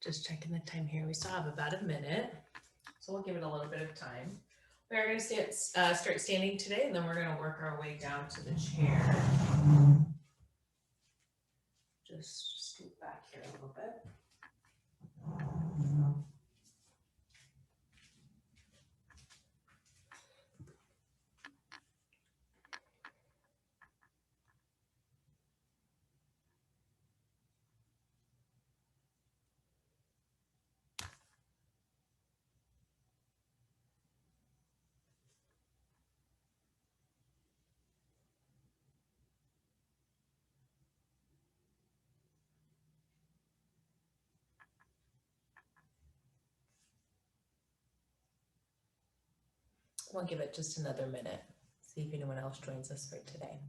Just checking the time here. We still have about a minute, so we'll give it a little bit of time. We are going to start standing today, and then we're going to work our way down to the chair. Just scoot back here a little bit. We'll give it just another minute. See if anyone else joins us for today.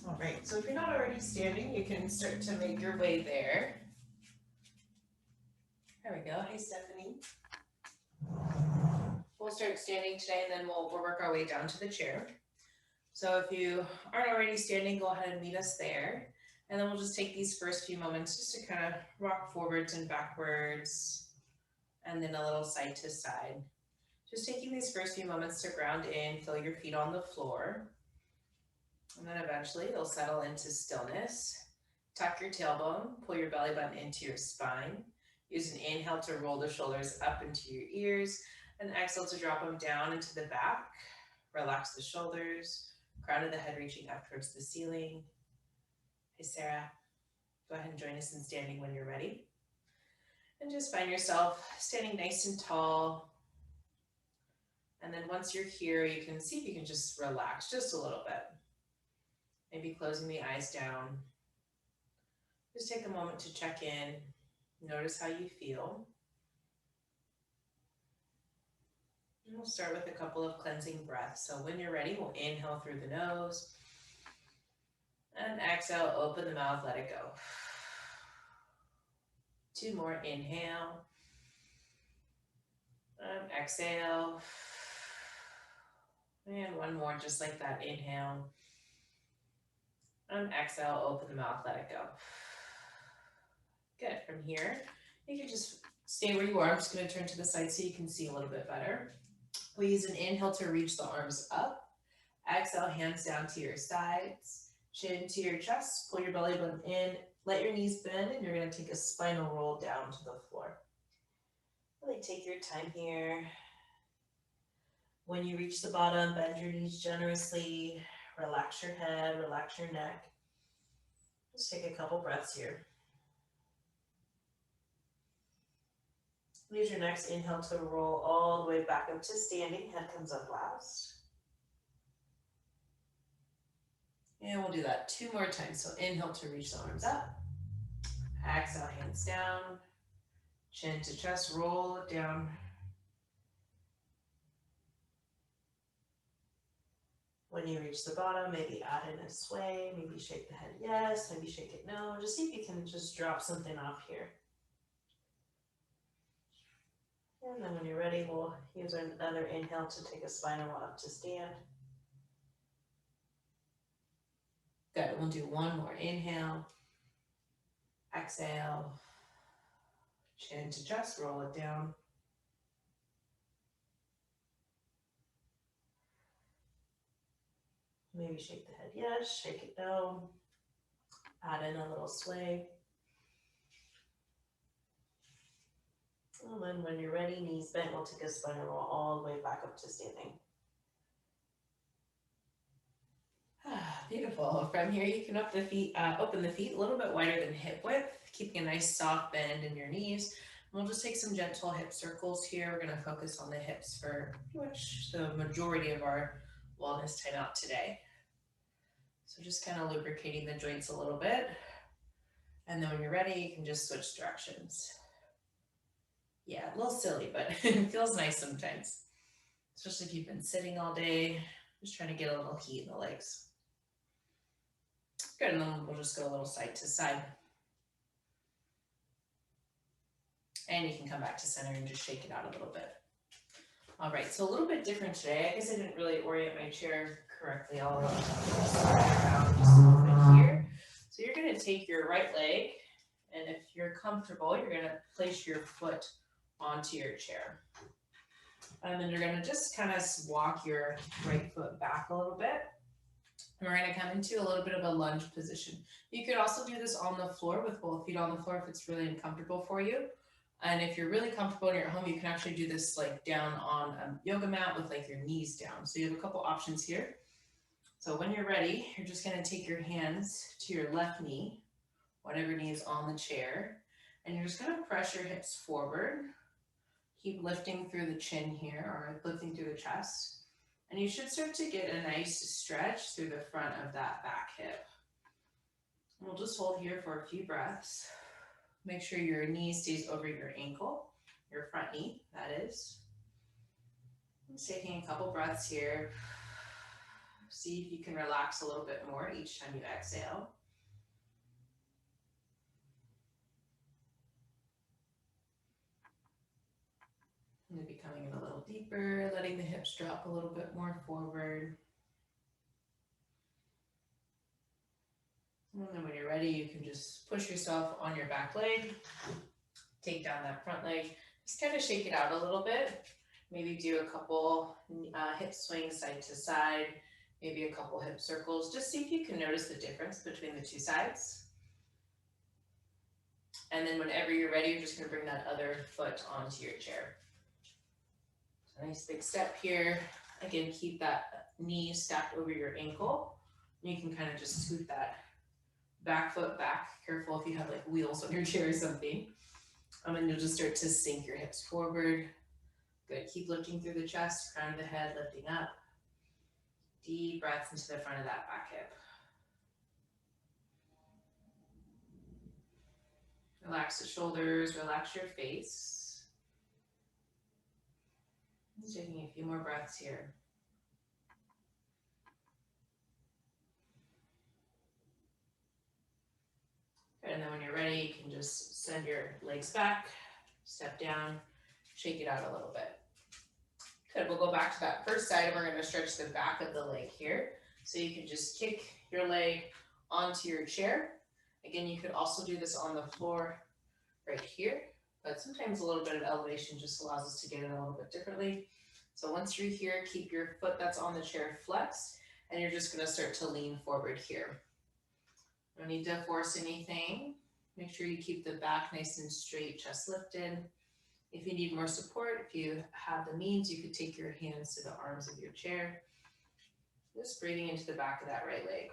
All right, so if you're not already standing, you can start to make your way there. There we go. Hey, Stephanie. We'll start standing today, and then we'll work our way down to the chair. So if you aren't already standing, go ahead and meet us there. And then we'll just take these first few moments just to kind of rock forwards and backwards, and then a little side to side. Just taking these first few moments to ground in, feel your feet on the floor. And then eventually you'll settle into stillness. Tuck your tailbone, pull your belly button into your spine. Use an inhale to roll the shoulders up into your ears, and exhale to drop them down into the back. Relax the shoulders, crown of the head reaching up towards the ceiling. Hey, Sarah, go ahead and join us in standing when you're ready. And just find yourself standing nice and tall. And then once you're here, you can see if you can just relax just a little bit. Maybe closing the eyes down. Just take a moment to check in. Notice how you feel. And we'll start with a couple of cleansing breaths. So when you're ready, we'll inhale through the nose. And exhale, open the mouth, let it go. 2 more, inhale. And exhale. And 1 more, just like that, inhale. And exhale, open the mouth, let it go. Good, from here, you can just stay where you are. I'm just gonna turn to the side so you can see a little bit better. We'll use an inhale to reach the arms up. Exhale, hands down to your sides. Chin to your chest, pull your belly button in, let your knees bend, and you're gonna take a spinal roll down to the floor. Really take your time here. When you reach the bottom, bend your knees generously, relax your head, relax your neck. Just take a couple breaths here. Use your next inhale to roll all the way back up to standing, head comes up last. And we'll do that 2 more times. So inhale to reach the arms up. Exhale, hands down. Chin to chest, roll it down. When you reach the bottom, maybe add in a sway, maybe shake the head yes, maybe shake it no. Just see if you can just drop something off here. And then when you're ready, we'll use another inhale to take a spinal roll up to stand. Good, we'll do 1 more. Inhale, exhale, chin to chest, roll it down. Maybe shake the head yes, shake it no. Add in a little sway. And then when you're ready, knees bent, we'll take a spinal roll all the way back up to standing. Beautiful. From here, you can open the feet a little bit wider than hip width, keeping a nice soft bend in your knees. And we'll just take some gentle hip circles here. We're going to focus on the hips for pretty much the majority of our wellness time out today. So just kind of lubricating the joints a little bit. And then when you're ready, you can just switch directions. Yeah, a little silly, but it feels nice sometimes. Especially if you've been sitting all day, just trying to get a little heat in the legs. Good, and then we'll just go a little side to side. And you can come back to center and just shake it out a little bit. All right, so a little bit different today. I guess I didn't really orient my chair correctly. I'll slide it around just a little bit here. So you're gonna take your right leg, and if you're comfortable, you're gonna place your foot onto your chair. And then you're gonna just kind of walk your right foot back a little bit. And we're gonna come into a little bit of a lunge position. You could also do this on the floor with both feet on the floor if it's really uncomfortable for you. And if you're really comfortable and you're at home, you can actually do this like down on a yoga mat with like your knees down. So you have a couple options here. So when you're ready, you're just gonna take your hands to your left knee, whatever knee is on the chair, and you're just gonna press your hips forward. Keep lifting through the chin here, or lifting through the chest. And you should start to get a nice stretch through the front of that back hip. We'll just hold here for a few breaths. Make sure your knee stays over your ankle, your front knee, that is. Just taking a couple breaths here. See if you can relax a little bit more each time you exhale. Maybe coming in a little deeper, letting the hips drop a little bit more forward. And then when you're ready, you can just push yourself on your back leg, take down that front leg, just kind of shake it out a little bit. Maybe do a couple hip swings side to side, maybe a couple hip circles. Just see if you can notice the difference between the two sides. And then whenever you're ready, you're just gonna bring that other foot onto your chair. So nice big step here. Again, keep that knee stacked over your ankle. You can kind of just scoot that back foot back. Careful if you have like wheels on your chair or something. And you'll just start to sink your hips forward. Good, keep lifting through the chest, crown of the head lifting up. Deep breaths into the front of that back hip. Relax the shoulders, relax your face. Just taking a few more breaths here. Good, and then when you're ready, you can just send your legs back, step down, shake it out a little bit. Good, we'll go back to that first side and we're gonna stretch the back of the leg here. So you can just kick your leg onto your chair. Again, you could also do this on the floor right here, but sometimes a little bit of elevation just allows us to get it a little bit differently. So once you're here, keep your foot that's on the chair flexed, and you're just gonna start to lean forward here. No need to force anything. Make sure you keep the back nice and straight, chest lifted. If you need more support, if you have the means, you could take your hands to the arms of your chair. Just breathing into the back of that right leg.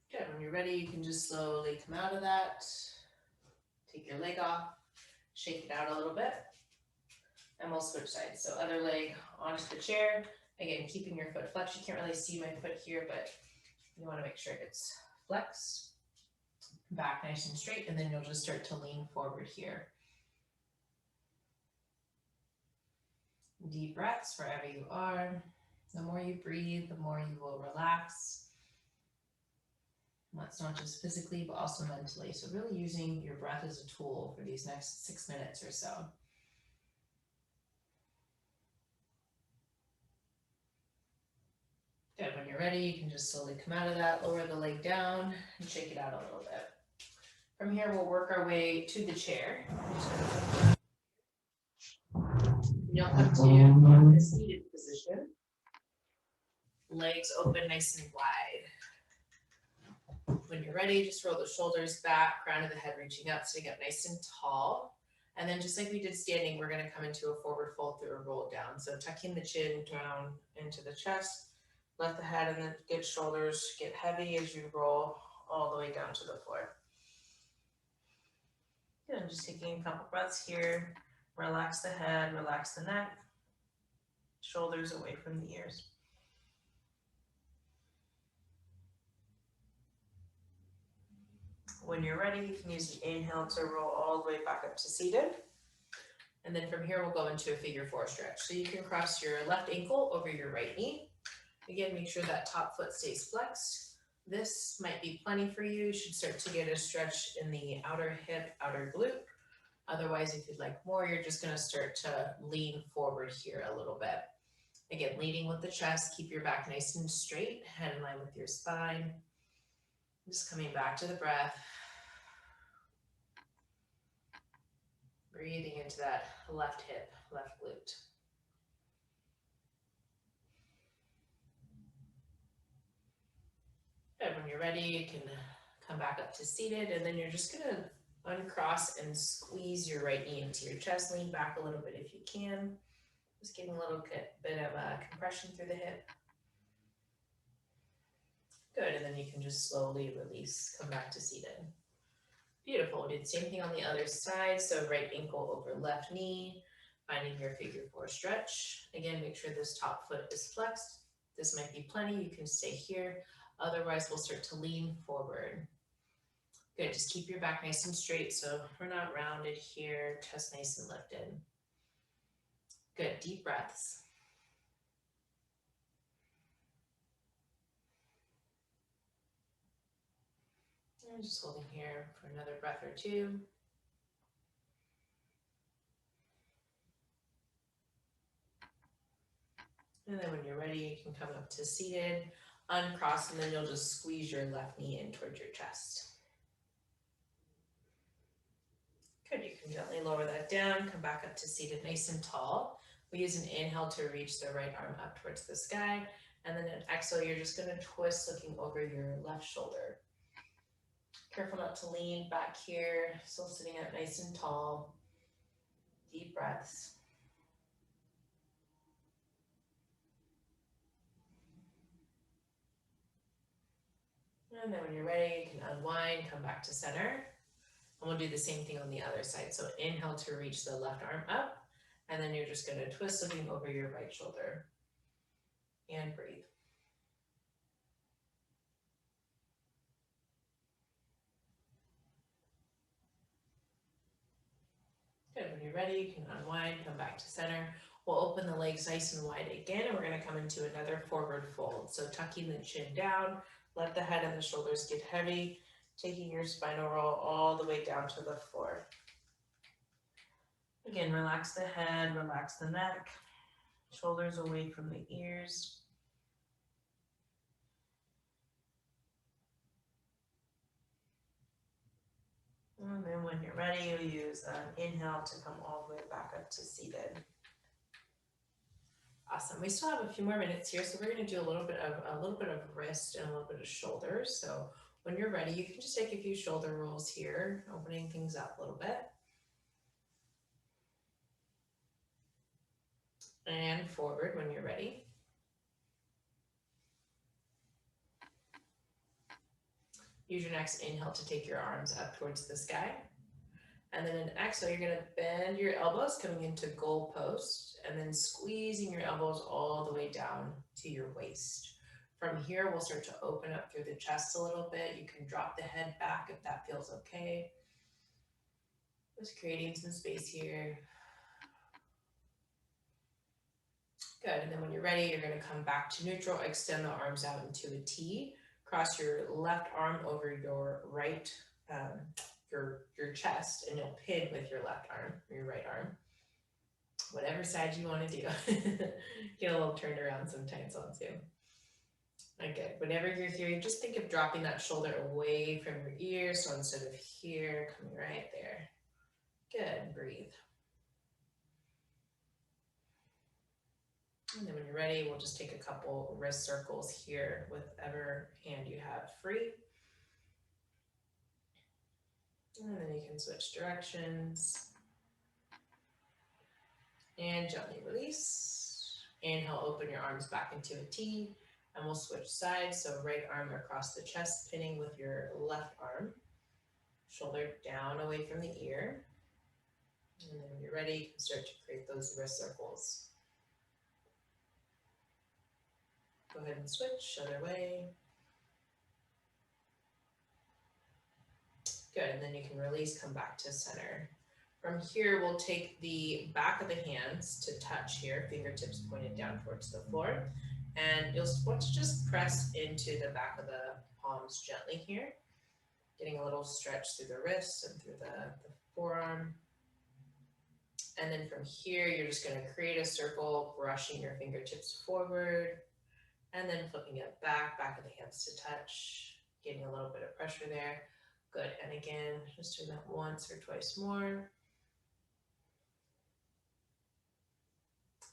Good, when you're ready, you can just slowly come out of that. Take your leg off, shake it out a little bit, and we'll switch sides. So other leg onto the chair. Again, keeping your foot flexed. You can't really see my foot here, but you want to make sure it's flexed. Back nice and straight, and then you'll just start to lean forward here. Deep breaths wherever you are. The more you breathe, the more you will relax. And that's not just physically, but also mentally. So really using your breath as a tool for these next 6 minutes or so. Good, when you're ready, you can just slowly come out of that, lower the leg down, and shake it out a little bit. From here, we'll work our way to the chair. You'll come to the seated position. Legs open nice and wide. When you're ready, just roll the shoulders back, crown of the head reaching up, sitting up nice and tall. And then just like we did standing, we're gonna come into a forward fold through a roll down. So tucking the chin down into the chest, let the head and the good shoulders get heavy as you roll all the way down to the floor. Good, and just taking a couple breaths here. Relax the head, relax the neck, shoulders away from the ears. When you're ready, you can use the inhale to roll all the way back up to seated. And then from here, we'll go into a figure four stretch. So you can cross your left ankle over your right knee. Again, make sure that top foot stays flexed. This might be plenty for you. You should start to get a stretch in the outer hip, outer glute. Otherwise, if you'd like more, you're just gonna start to lean forward here a little bit. Again, leading with the chest, keep your back nice and straight, head in line with your spine. Just coming back to the breath. Breathing into that left hip, left glute. Good, when you're ready, you can come back up to seated, and then you're just gonna uncross and squeeze your right knee into your chest. Lean back a little bit if you can. Just getting a little bit of a compression through the hip. Good, and then you can just slowly release, come back to seated. Beautiful, we did the same thing on the other side. So right ankle over left knee, finding your figure four stretch. Again, make sure this top foot is flexed. This might be plenty, you can stay here. Otherwise, we'll start to lean forward. Good, just keep your back nice and straight so we're not rounded here, chest nice and lifted. Good, deep breaths. And just holding here for another breath or two. And then when you're ready, you can come up to seated, uncross, and then you'll just squeeze your left knee in towards your chest. Good, you can gently lower that down, come back up to seated nice and tall. We use an inhale to reach the right arm up towards the sky, and then an exhale, you're just gonna twist looking over your left shoulder. Careful not to lean back here, still sitting up nice and tall. Deep breaths. And then when you're ready, you can unwind, come back to center. And we'll do the same thing on the other side. So inhale to reach the left arm up, and then you're just gonna twist looking over your right shoulder. And breathe. Good, when you're ready, you can unwind, come back to center. We'll open the legs nice and wide again, and we're gonna come into another forward fold. So tucking the chin down, let the head and the shoulders get heavy, taking your spinal roll all the way down to the floor. Again, relax the head, relax the neck, shoulders away from the ears. And then when you're ready, you'll use an inhale to come all the way back up to seated. Awesome. We still have a few more minutes here, so we're going to do a little bit of wrist and a little bit of shoulders. So when you're ready, you can just take a few shoulder rolls here, opening things up a little bit. And forward when you're ready. Use your next inhale to take your arms up towards the sky. And then an exhale, you're gonna bend your elbows coming into goal post and then squeezing your elbows all the way down to your waist. From here, we'll start to open up through the chest a little bit. You can drop the head back if that feels okay. Just creating some space here. Good, and then when you're ready, you're gonna come back to neutral, extend the arms out into a T, cross your left arm over your right, your chest, and you'll pin with your left arm, or your right arm. Whatever side you wanna do. Get a little turned around sometimes on Zoom. Okay, whenever you're here, just think of dropping that shoulder away from your ear, so instead of here, coming right there. Good, breathe. And then when you're ready, we'll just take a couple wrist circles here with whatever hand you have free. And then you can switch directions. And gently release. Inhale, open your arms back into a T. And we'll switch sides. So right arm across the chest, pinning with your left arm. Shoulder down away from the ear. And then when you're ready, you can start to create those wrist circles. Go ahead and switch, other way. Good, and then you can release, come back to center. From here, we'll take the back of the hands to touch here, fingertips pointed down towards the floor. And you'll want to just press into the back of the palms gently here, getting a little stretch through the wrists and through the forearm. And then from here, you're just going to create a circle, brushing your fingertips forward, and then flipping it back of the hands to touch, getting a little bit of pressure there. Good. And again, just doing that once or twice more.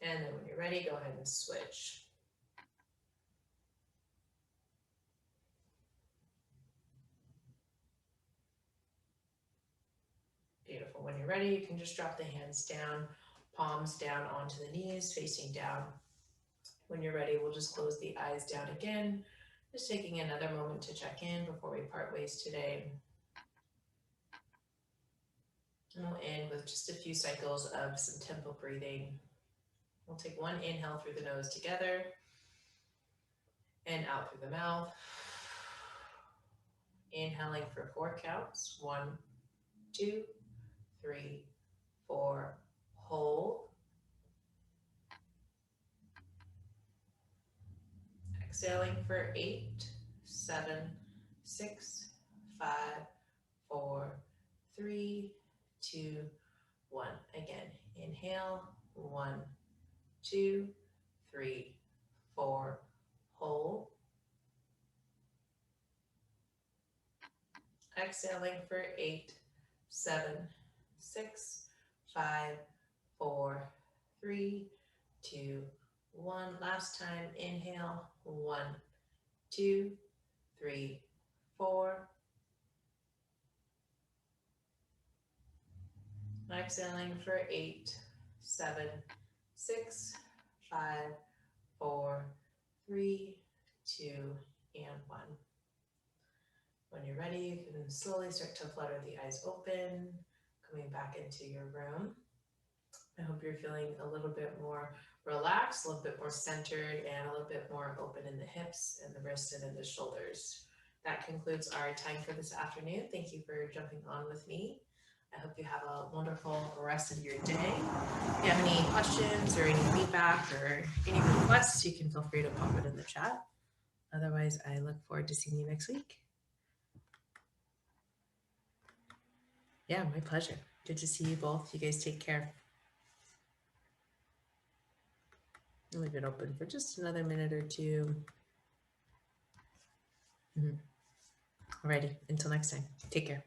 And then when you're ready, go ahead and switch. Beautiful. When you're ready, you can just drop the hands down, palms down onto the knees, facing down. When you're ready, we'll just close the eyes down again, just taking another moment to check in before we part ways today. And we'll end with just a few cycles of some tempo breathing. We'll take one inhale through the nose together and out through the mouth. Inhaling for 4 counts. 1, 2, 3, 4. Hold. Exhaling for 8, 7, 6, 5, 4, 3, 2, 1. Again, inhale. 1, 2, 3, 4. Hold. Exhaling for 8, 7, 6, 5, 4, 3, 2, 1. Last time, inhale. 1, 2, 3, 4. Exhaling for 8, 7, 6, 5, 4, 3, 2, and 1. When you're ready, you can slowly start to flutter the eyes open, coming back into your room. I hope you're feeling a little bit more relaxed, a little bit more centered, and a little bit more open in the hips and the wrists and in the shoulders. That concludes our time for this afternoon. Thank you for jumping on with me. I hope you have a wonderful rest of your day. If you have any questions or any feedback or any requests, you can feel free to pop it in the chat. Otherwise, I look forward to seeing you next week. Yeah, my pleasure. Good to see you both. You guys take care. I'll leave it open for just another minute or two. Alrighty, until next time. Take care.